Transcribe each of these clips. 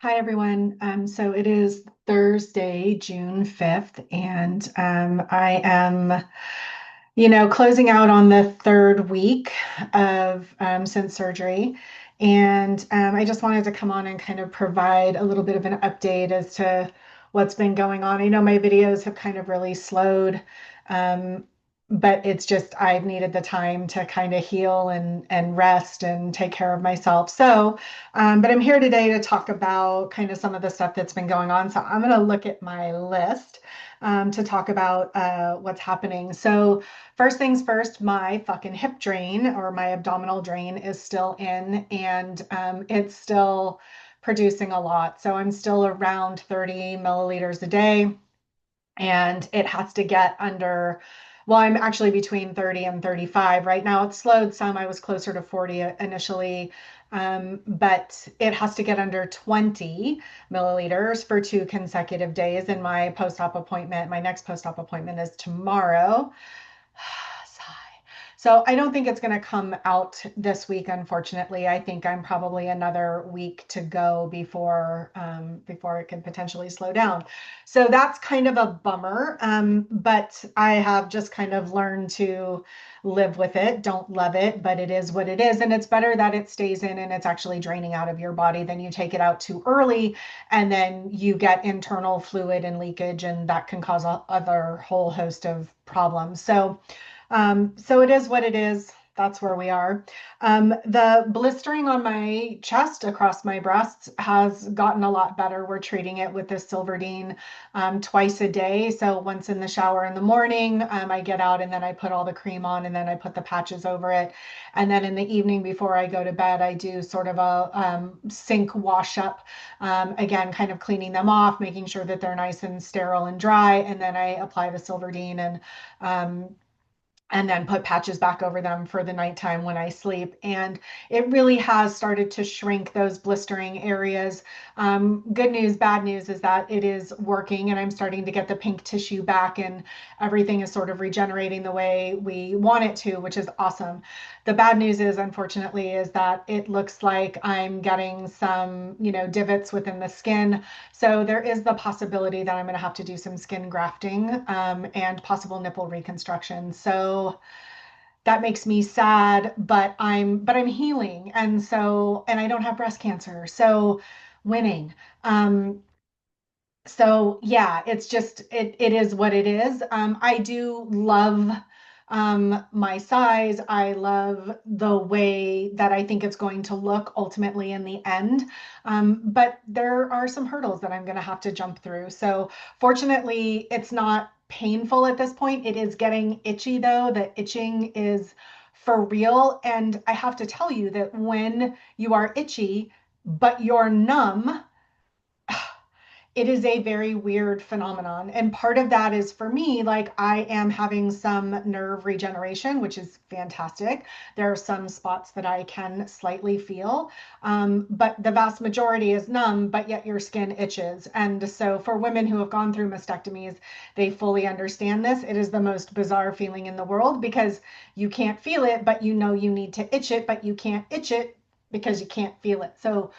Hi, everyone. So it is Thursday, June 5th, and I am, closing out on the third week of since surgery. And I just wanted to come on and kind of provide a little bit of an update as to what's been going on. I know my videos have kind of really slowed. Um, but it's just I've needed the time to kind of heal and rest and take care of myself. But I'm here today to talk about kind of some of the stuff that's been going on. So I'm going to look at my list to talk about what's happening. So first things first, my fucking hip drain or my abdominal drain is still in, and it's still producing a lot. So I'm still around 30 milliliters a day, and it has to get under, well, I'm actually between 30 and 35 right now. It's slowed some. I was closer to 40 initially, but it has to get under 20 milliliters for 2 consecutive days. And my next post-op appointment is tomorrow. So I don't think it's going to come out this week, unfortunately. I think I'm probably another week to go before it could potentially slow down. So that's kind of a bummer. But I have just kind of learned to live with it. Don't love it, but it is what it is. And it's better that it stays in and it's actually draining out of your body than you take it out too early and then you get internal fluid and leakage, and that can cause a other whole host of problems. So it is what it is. That's where we are. The blistering on my chest across my breasts has gotten a lot better. We're treating it with this Silverdene twice a day. So once in the shower in the morning, I get out and then I put all the cream on and then I put the patches over it. And then in the evening before I go to bed, I do sort of a sink wash up. Again, kind of cleaning them off, making sure that they're nice and sterile and dry. And then I apply the Silverdene um, and then put patches back over them for the nighttime when I sleep. And it really has started to shrink those blistering areas. Good news, bad news is that it is working, and I'm starting to get the pink tissue back, and everything is sort of regenerating the way we want it to, which is awesome. The bad news is, unfortunately, is that it looks like I'm getting some, divots within the skin. So there is the possibility that I'm going to have to do some skin grafting and possible nipple reconstruction. So that makes me sad, but I'm healing, and I don't have breast cancer. So winning. Um, so yeah, it is what it is. I do love my size. I love the way that I think it's going to look ultimately in the end. But there are some hurdles that I'm going to have to jump through. So fortunately, it's not painful at this point. It is getting itchy though. The itching is for real. And I have to tell you that when you are itchy, but you're numb, it is a very weird phenomenon. And part of that is for me, like I am having some nerve regeneration, which is fantastic. There are some spots that I can slightly feel, but the vast majority is numb, but yet your skin itches. And so for women who have gone through mastectomies, they fully understand this. It is the most bizarre feeling in the world because you can't feel it, but you know you need to itch it, but you can't itch it because you can't feel it. So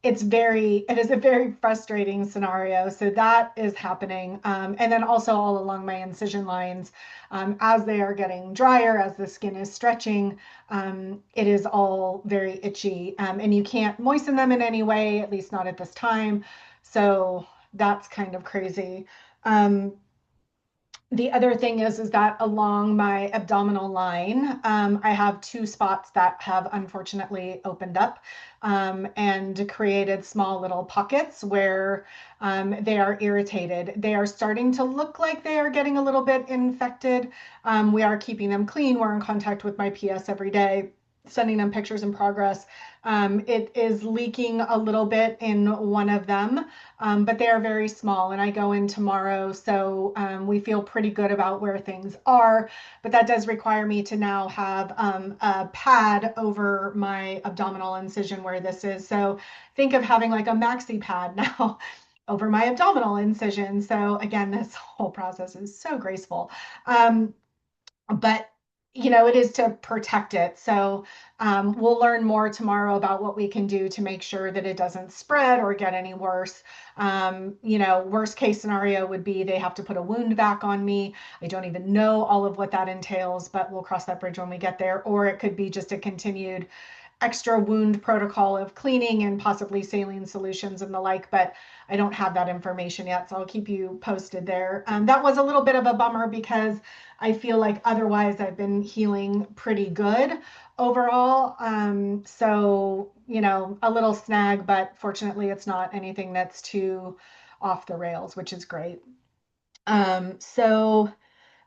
it is a very frustrating scenario. So that is happening. And then also all along my incision lines, as they are getting drier, as the skin is stretching, it is all very itchy. And you can't moisten them in any way, at least not at this time. So that's kind of crazy. Um, the other thing is that along my abdominal line, I have two spots that have unfortunately opened up and created small little pockets where they are irritated. They are starting to look like they are getting a little bit infected. We are keeping them clean. We're in contact with my PS every day, sending them pictures in progress. It is leaking a little bit in one of them, but they are very small, and I go in tomorrow, so we feel pretty good about where things are. But that does require me to now have a pad over my abdominal incision where this is. So think of having like a maxi pad now over my abdominal incision. So again, this whole process is so graceful. But it is to protect it. So we'll learn more tomorrow about what we can do to make sure that it doesn't spread or get any worse. Worst case scenario would be they have to put a wound vac on me. I don't even know all of what that entails, but we'll cross that bridge when we get there. Or it could be just a continued extra wound protocol of cleaning and possibly saline solutions and the like, but I don't have that information yet, so I'll keep you posted there. That was a little bit of a bummer because I feel like otherwise I've been healing pretty good overall. A little snag, but fortunately it's not anything that's too off the rails, which is great. So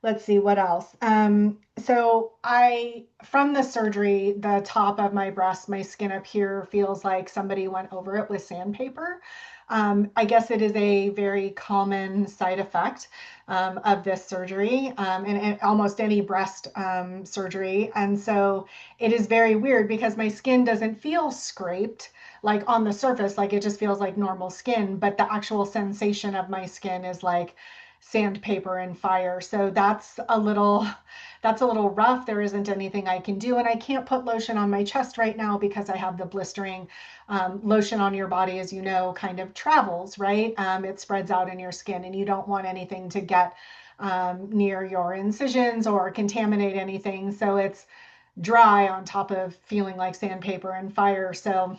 let's see what else. From the surgery, the top of my breast, my skin up here feels like somebody went over it with sandpaper. I guess it is a very common side effect of this surgery and almost any breast surgery. And so it is very weird because my skin doesn't feel scraped like on the surface, like it just feels like normal skin, but the actual sensation of my skin is like sandpaper and fire. So that's a little rough. There isn't anything I can do, and I can't put lotion on my chest right now because I have the blistering. Lotion on your body, as you know, kind of travels, right? It spreads out in your skin, and you don't want anything to get near your incisions or contaminate anything. So it's dry on top of feeling like sandpaper and fire. So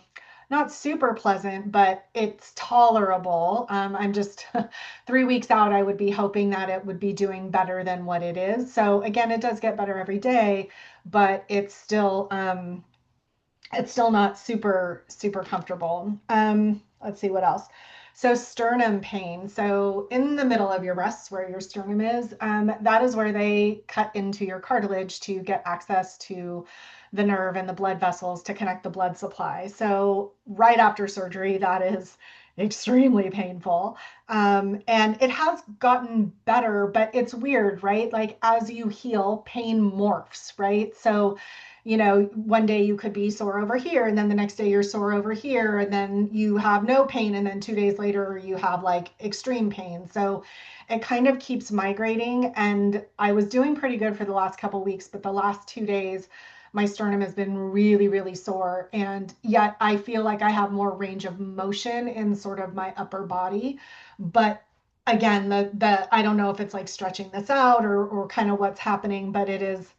not super pleasant, but it's tolerable. I'm just 3 weeks out. I would be hoping that it would be doing better than what it is. So again, it does get better every day, but it's still not super super comfortable. Let's see what else. So sternum pain. So in the middle of your breasts, where your sternum is, that is where they cut into your cartilage to get access to the nerve and the blood vessels to connect the blood supply. So right after surgery, that is extremely painful. And it has gotten better, but it's weird, right? Like as you heal, pain morphs, right? So one day you could be sore over here, and then the next day you're sore over here, and then you have no pain, and then 2 days later you have like extreme pain. So it kind of keeps migrating. And I was doing pretty good for the last couple weeks, but the last 2 days, my sternum has been really, really sore. And yet I feel like I have more range of motion in sort of my upper body. But again, the I don't know if it's like stretching this out or kind of what's happening, but it is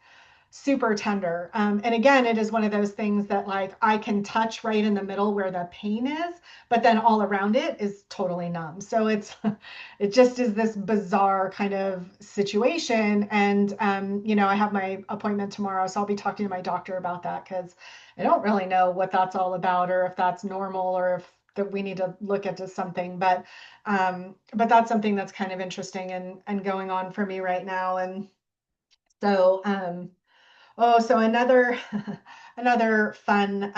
super tender. And again, it is one of those things that like I can touch right in the middle where the pain is, but then all around it is totally numb. So it just is this bizarre kind of situation. And I have my appointment tomorrow, so I'll be talking to my doctor about that because I don't really know what that's all about or if that's normal or if that we need to look into something. But that's something that's kind of interesting and going on for me right now. And so Oh, so another another fun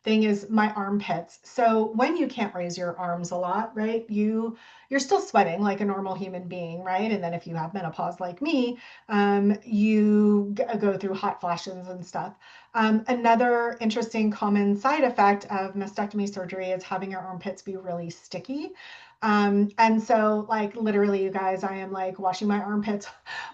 thing is my armpits. So when you can't raise your arms a lot, right? You're still sweating like a normal human being, right? And then if you have menopause like me, you go through hot flashes and stuff. Another interesting common side effect of mastectomy surgery is having your armpits be really sticky. And so like literally you guys, I am like washing my armpits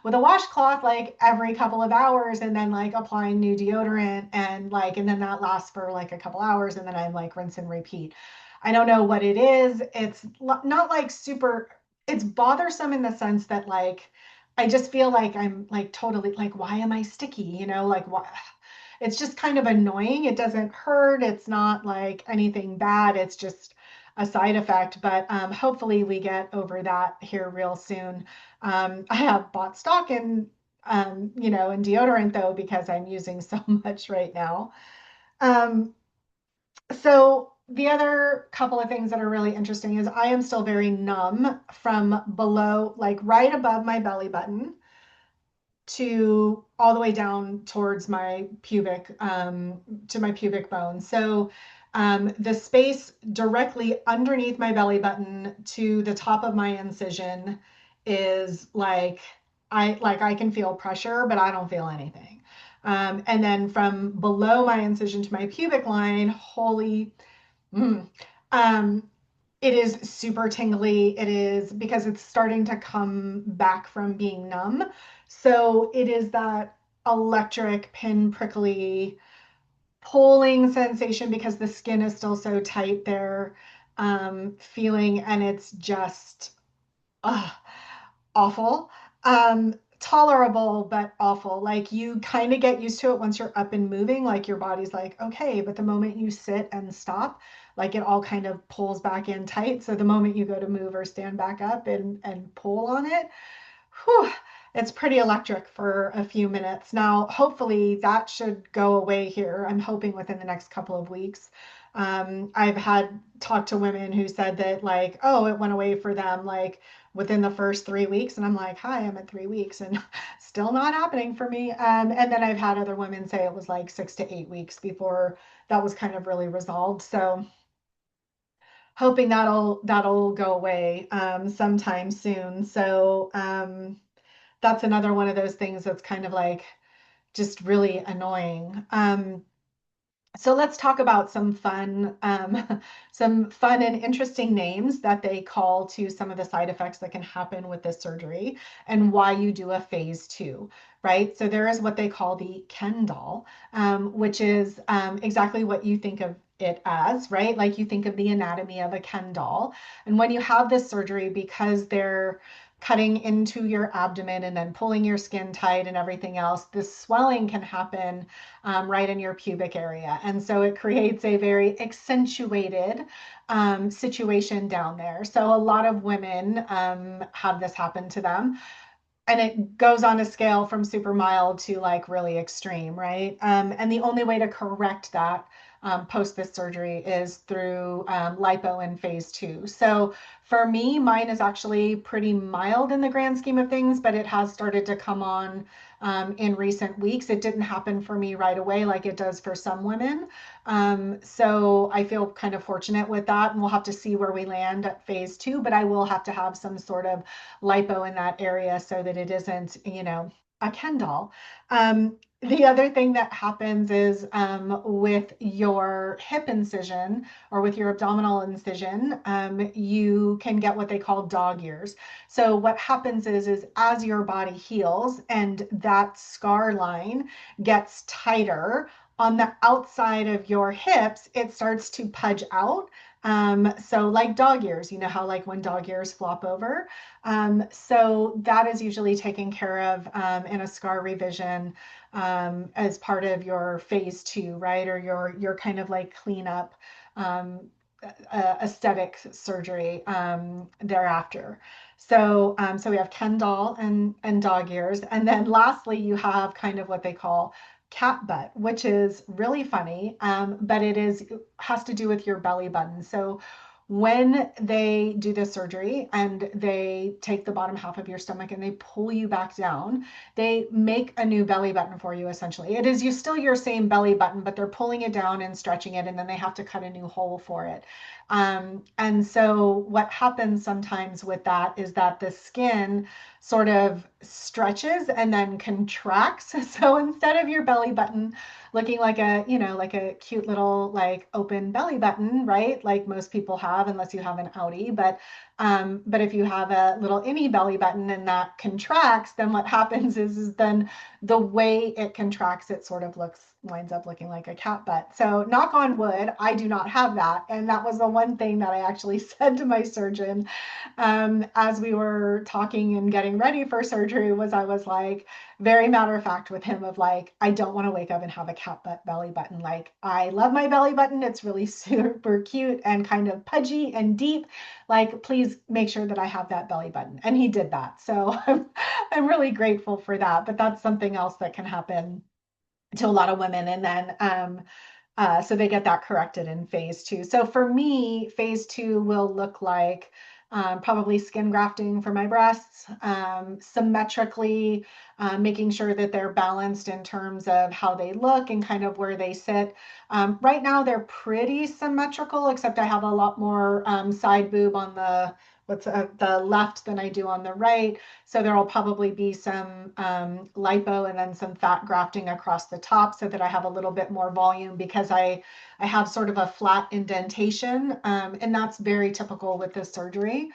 with a washcloth like every couple of hours and then like applying new deodorant and then that lasts for like a couple hours and then I'm like rinse and repeat. I don't know what it is. It's not like super, it's bothersome in the sense that like I just feel like I'm like totally like, why am I sticky? Like why? It's just kind of annoying. It doesn't hurt. It's not like anything bad. It's just a side effect, but hopefully we get over that here real soon. I have bought stock in deodorant though, because I'm using so much right now. Um, so the other couple of things that are really interesting is I am still very numb from below, like right above my belly button to all the way down towards my pubic bone. So the space directly underneath my belly button to the top of my incision is like I can feel pressure, but I don't feel anything. And then from below my incision to my pubic line, holy, mm, um, it is super tingly. It is because it's starting to come back from being numb. So it is that. electric, pin prickly, pulling sensation because the skin is still so tight there, feeling, and it's just uh, awful. Tolerable, but awful. Like you kind of get used to it once you're up and moving. Like your body's like, okay, but the moment you sit and stop, like it all kind of pulls back in tight. So the moment you go to move or stand back up and pull on it, whew, it's pretty electric for a few minutes. Now, hopefully that should go away here. I'm hoping within the next couple of weeks. I've had talked to women who said that like, oh, it went away for them like within the first 3 weeks. And I'm like, hi, I'm at 3 weeks and still not happening for me. And then I've had other women say it was like 6 to 8 weeks before that was kind of really resolved. So hoping that'll go away sometime soon. So that's another one of those things that's kind of like just really annoying. So let's talk about some fun and interesting names that they call to some of the side effects that can happen with this surgery and why you do a phase two, right? So there is what they call the Ken doll, which is exactly what you think of it as, right? Like you think of the anatomy of a Ken doll. And when you have this surgery, because they're cutting into your abdomen and then pulling your skin tight and everything else, this swelling can happen right in your pubic area. And so it creates a very accentuated situation down there. So a lot of women have this happen to them. And it goes on a scale from super mild to like really extreme, right? And the only way to correct that post this surgery is through lipo in phase two. So for me, mine is actually pretty mild in the grand scheme of things, but it has started to come on in recent weeks. It didn't happen for me right away like it does for some women. So I feel kind of fortunate with that, and we'll have to see where we land at phase two, but I will have to have some sort of lipo in that area so that it isn't, a Ken doll. The other thing that happens is with your hip incision or with your abdominal incision, you can get what they call dog ears. So what happens is as your body heals and that scar line gets tighter on the outside of your hips, it starts to pudge out. So like dog ears, you know how like when dog ears flop over. So that is usually taken care of in a scar revision as part of your phase two, right? Or your kind of like cleanup um, aesthetic surgery thereafter. So we have Ken doll and dog ears, and then lastly you have kind of what they call cat butt, which is really funny, but has to do with your belly button. So when they do this surgery and they take the bottom half of your stomach and they pull you back down, they make a new belly button for you essentially. It is still your same belly button, but they're pulling it down and stretching it, and then they have to cut a new hole for it. And so what happens sometimes with that is that the skin sort of stretches and then contracts. So instead of your belly button looking like like a cute little like open belly button, right? Like most people have, unless you have an outie. But if you have a little innie belly button and that contracts, then what happens is then the way it contracts, it sort of winds up looking like a cat butt. So knock on wood, I do not have that. And that was the one thing that I actually said to my surgeon as we were talking and getting ready for surgery was I was like, very matter of fact with him of like, I don't want to wake up and have a cat butt belly button. Like, I love my belly button. It's really super cute and kind of pudgy and deep. Like, please make sure that I have that belly button. And he did that. So I'm really grateful for that. But that's something else that can happen to a lot of women. And then so they get that corrected in phase two. So for me, phase two will look like probably skin grafting for my breasts, symmetrically, making sure that they're balanced in terms of how they look and kind of where they sit. Right now, they're pretty symmetrical, except I have a lot more side boob on the left than I do on the right. So there will probably be some lipo and then some fat grafting across the top so that I have a little bit more volume because I have sort of a flat indentation, and that's very typical with this surgery.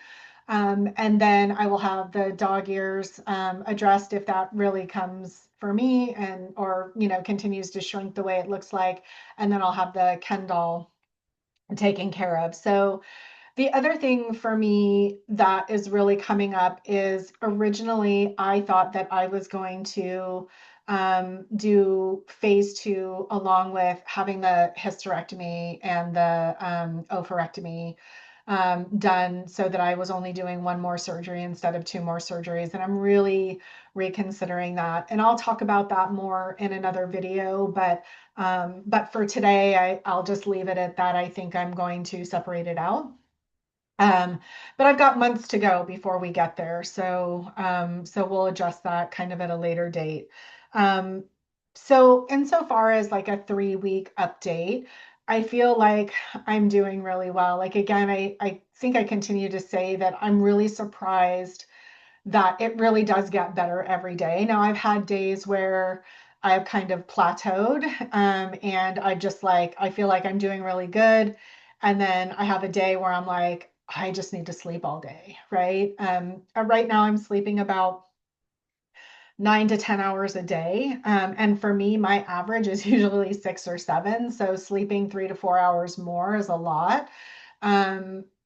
And then I will have the dog ears addressed if that really comes for me, and or continues to shrink the way it looks like, and then I'll have the Ken doll taken care of. So the other thing for me that is really coming up is originally I thought that I was going to do phase 2 along with having the hysterectomy and the oophorectomy done, so that I was only doing one more surgery instead of two more surgeries. And I'm really reconsidering that. And I'll talk about that more in another video. But for today, I'll just leave it at that. I think I'm going to separate it out. But I've got months to go before we get there. So we'll adjust that kind of at a later date. So insofar as like a 3-week update, I feel like I'm doing really well. Like again, I think I continue to say that I'm really surprised that it really does get better every day. Now, I've had days where I've kind of plateaued, and I feel like I'm doing really good. And then I have a day where I'm like, I just need to sleep all day, right? Right now, I'm sleeping about 9 to 10 hours a day. And for me, my average is usually 6 or 7. So sleeping 3 to 4 hours more is a lot.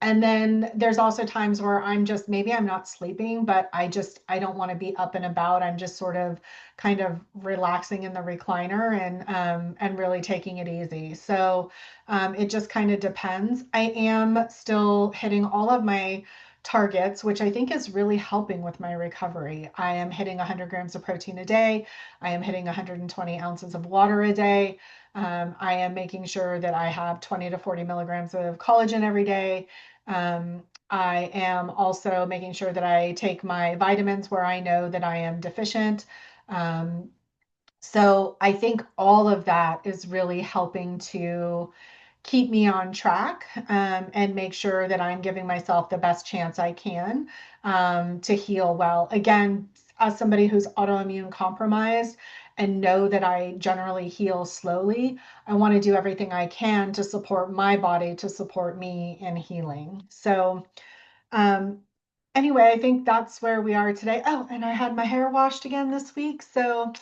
And then there's also times where maybe I'm not sleeping, but I don't want to be up and about. I'm just sort of kind of relaxing in the recliner and really taking it easy. So it just kind of depends. I am still hitting all of my targets, which I think is really helping with my recovery. I am hitting 100 grams of protein a day. I am hitting 120 ounces of water a day. I am making sure that I have 20 to 40 milligrams of collagen every day. I am also making sure that I take my vitamins where I know that I am deficient. Um, so I think all of that is really helping to keep me on track, and make sure that I'm giving myself the best chance I can to heal well. Again, as somebody who's autoimmune compromised and know that I generally heal slowly, I want to do everything I can to support my body to support me in healing. So um, anyway, I think that's where we are today. Oh, and I had my hair washed again this week. So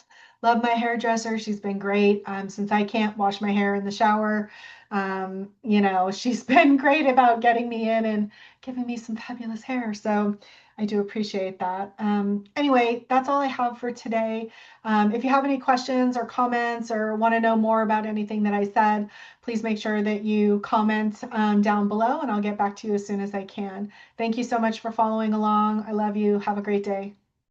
love my hairdresser. She's been great. Since I can't wash my hair in the shower, she's been great about getting me in and giving me some fabulous hair. So I do appreciate that. Anyway, that's all I have for today. If you have any questions or comments or want to know more about anything that I said, please make sure that you comment down below, and I'll get back to you as soon as I can. Thank you so much for following along. I love you. Have a great day.